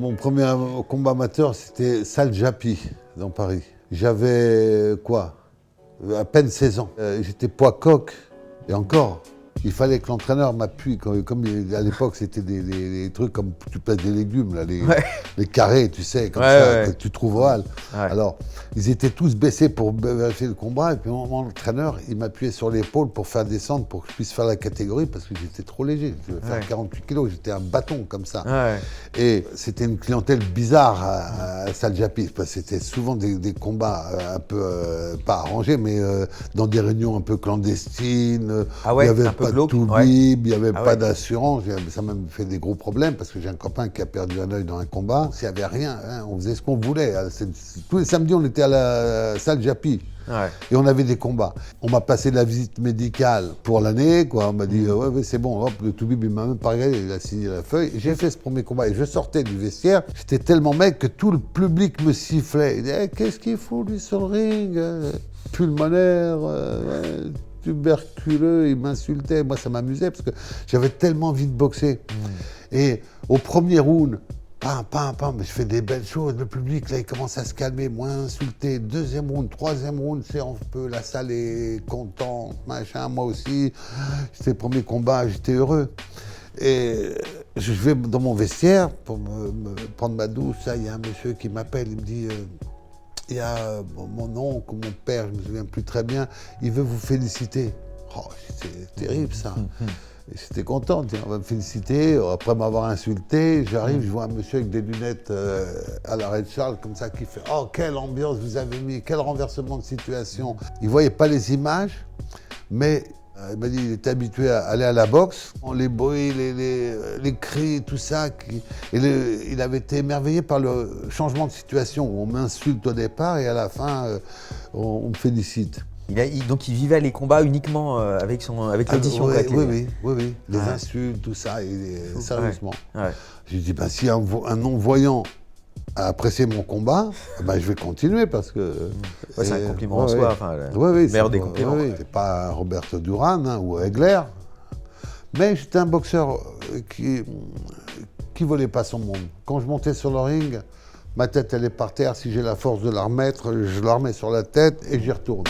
Mon premier combat amateur, c'était Salle Japy, dans Paris. J'avais quoi? À peine 16 ans. J'étais poids coq, et encore. Il fallait que l'entraîneur m'appuie, comme à l'époque c'était des trucs comme tu places des légumes, là, les carrés, tu sais, comme ça, que tu trouves au hall. Alors, ils étaient tous baissés pour vérifier le combat, et puis mon entraîneur, il m'appuyait sur l'épaule pour faire descendre, pour que je puisse faire la catégorie, parce que j'étais trop léger. Je devais faire 48 kilos, j'étais un bâton comme ça. Et c'était une clientèle bizarre à Salle Japy, parce que c'était souvent des combats un peu, pas arrangés, mais dans des réunions un peu clandestines. Il y avait un peu pas de tout-bib, il n'y avait pas d'assurance. Ça m'a fait des gros problèmes parce que j'ai un copain qui a perdu un œil dans un combat. S'il n'y avait rien, hein, on faisait ce qu'on voulait. Tous les samedis, on était à la Salle Japy. Et on avait des combats. On m'a passé la visite médicale pour l'année, quoi. On m'a dit, ouais, c'est bon. Hop, le toubib, il m'a même pas regardé, il a signé la feuille. J'ai fait ce premier combat et je sortais du vestiaire. J'étais tellement mec que tout le public me sifflait. Il disait, qu'est-ce qu'il fout, lui, sur le ring? Pulmonaire, tuberculeux, il m'insultait. Moi, ça m'amusait parce que j'avais tellement envie de boxer. Et au premier round, mais je fais des belles choses. Le public, là, il commence à se calmer, moins insulté. Deuxième round, troisième round, c'est un peu, la salle est contente, machin. Moi aussi, c'était le premier combat, j'étais heureux. Et je vais dans mon vestiaire pour me prendre ma douche. Il y a un monsieur qui m'appelle, il me dit... Il y a mon oncle, mon père, je ne me souviens plus très bien, il veut vous féliciter. Oh, c'était terrible ça. Et j'étais content, on va me féliciter. Après m'avoir insulté, j'arrive, je vois un monsieur avec des lunettes à l'arrêt de Charles, comme ça, qui fait « Oh, quelle ambiance vous avez mis, quel renversement de situation !» Il ne voyait pas les images, mais il m'a dit qu'il était habitué à aller à la boxe. Les bruits, les cris, tout ça. Il avait été émerveillé par le changement de situation où on m'insulte au départ et à la fin, on me félicite. Donc il vivait les combats uniquement avec l'audition. Oui. Les insultes, tout ça, sérieusement. J'ai dit, si un non-voyant a apprécié mon combat, je vais continuer parce que... c'est un compliment en soi, le meilleur des compliments. C'est pas Roberto Duran ou Egler, mais j'étais un boxeur qui volait pas son monde. Quand je montais sur le ring, ma tête elle est par terre, si j'ai la force de la remettre, je la remets sur la tête et j'y retourne.